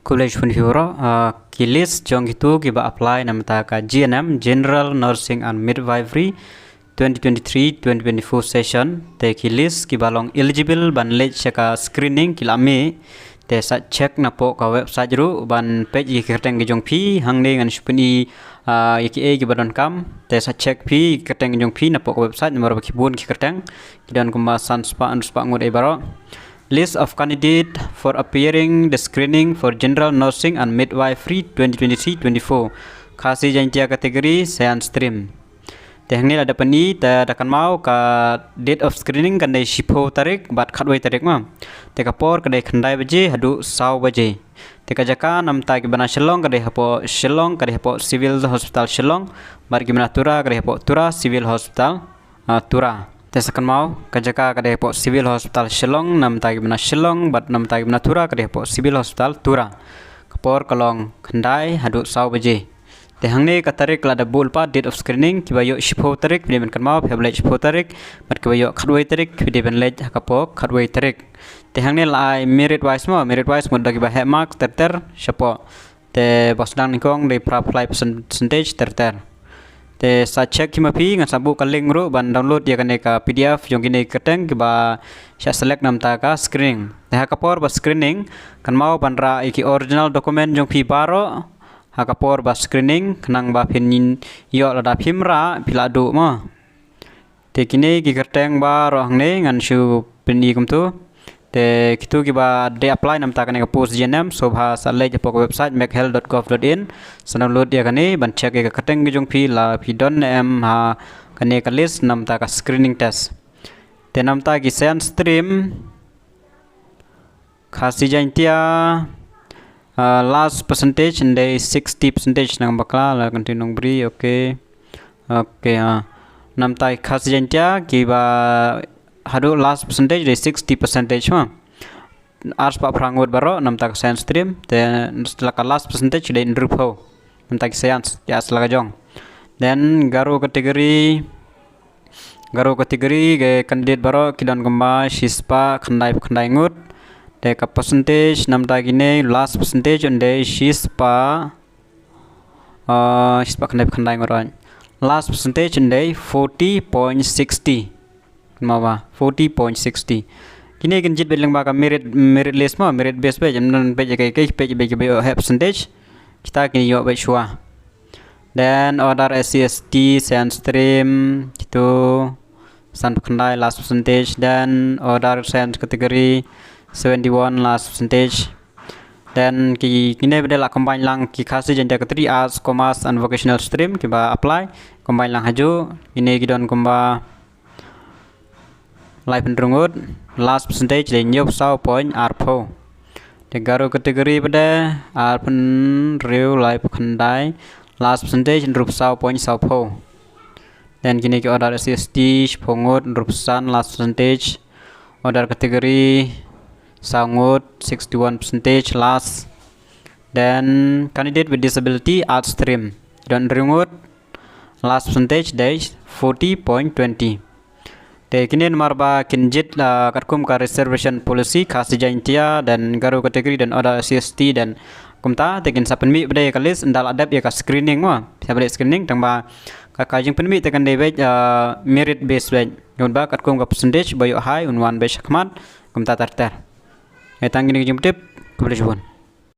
College pun hero kilis jong itu kiba apply namata ka GNM General Nursing and Midwifery 2023-2024 session te kilis kiba long eligible ban late cheka screening kilame te sa check na po ka website ru ban page kerteng jong pi hangne ngan supini yaki kiba don kam te sa check pi kerteng jong pi na po ka website nomor bakibun ki kerteng kidan kuma sanspa ngod e baro. List of candidates for appearing the screening for General Nursing and Midwifery 2023-24. Kasih jantia kategori science stream. Tehni ada pani akan mau ka date of screening kan dai shipo tarik bat khatwai tarik ma. Teka por kadai khandai baje hadu saw baje. Teka jaka nam ta ki bana Shillong kadai hapo Shillong kadai hapo Civil Hospital Shillong bar ki bana Tura kadai hapo Tura Civil Hospital Tura. Tesakan mau kajaka kadai po Civil Hospital Shillong nam tagi bina Shillong bat nam tagi bina Tura kadai po Civil Hospital Tura kapor kalong khandai hadu saw baje tehangni katarik lada bulpa date of screening kibayo shipo tarik bidemen kan mau pheblej shipo tarik bat kibayo khadwai tarik bidemen lej hakapo khadwai tarik tehangni lai merit wise mudda kiba he mark terter shapo te bosdang nikong de apply percentage terter te sa check himapi ngan sabu ka link ru ban download ya kane ka PDF jong kini keteng ke ba sya select nam ta ka screening te ha kapor ba screening kan mau ban ra iki original document jong pi baro ha kapor ba screening kanang ba pinin yo lada phimra piladu ma te kini ki keteng ba ro hangne ngan shu pini kum tu te kitu ki ba de apply nam ta kane ka post GNM sobha salai japo website machealth.gov.in download ya kane ban check ka kateng jong pi la pi don em ha kane ka list nam ta ka screening test te nam ta ki science stream khasi jantia last percentage and 60% nang bakla la continue bri okay nam ta khasi jantia ki ba hadu last percentage de 60% ma ars pa prangot baro nam tak science stream te setelah ka last percentage de indrupo nam tak science ya setelah jong then garo kategori ge candidate baro kidan gamba shispa khandai ngut te ka percentage nam tak ine last percentage de shispa khandai ngut last percentage de 40.60 mawa 40.60 kini kan jit belang baka merit list ma merit base page nan page kai page percentage kita kini yo baik shua then order SCST science stream itu san khandai last percentage then order science category 71 last percentage then kini beda combine lang ki khasi janja category arts commerce and vocational stream kiba apply combine lang haju ini kidon kumba live penrungut last percentage de nyop saw point arpo de garo kategori pada arpen real live khandai last percentage rup saw point sawpo dan kini ke order SST pongot rup san last percentage order kategori sangut 61% last dan candidate with disability art stream dan rungut last percentage de 40.20 te kini nomor ba kinjit katkum ka reservation policy khasi jantia dan garo kategori dan order CST dan kumta tekin sa penmi bade kalis ndal adap ya ka screening ma sa bade screening tang ba ka kajing penmi tekan de merit based ben yon ba katkum ka percentage bayo high un one be shakmat kumta tartar etang gini jumtip kubli jubun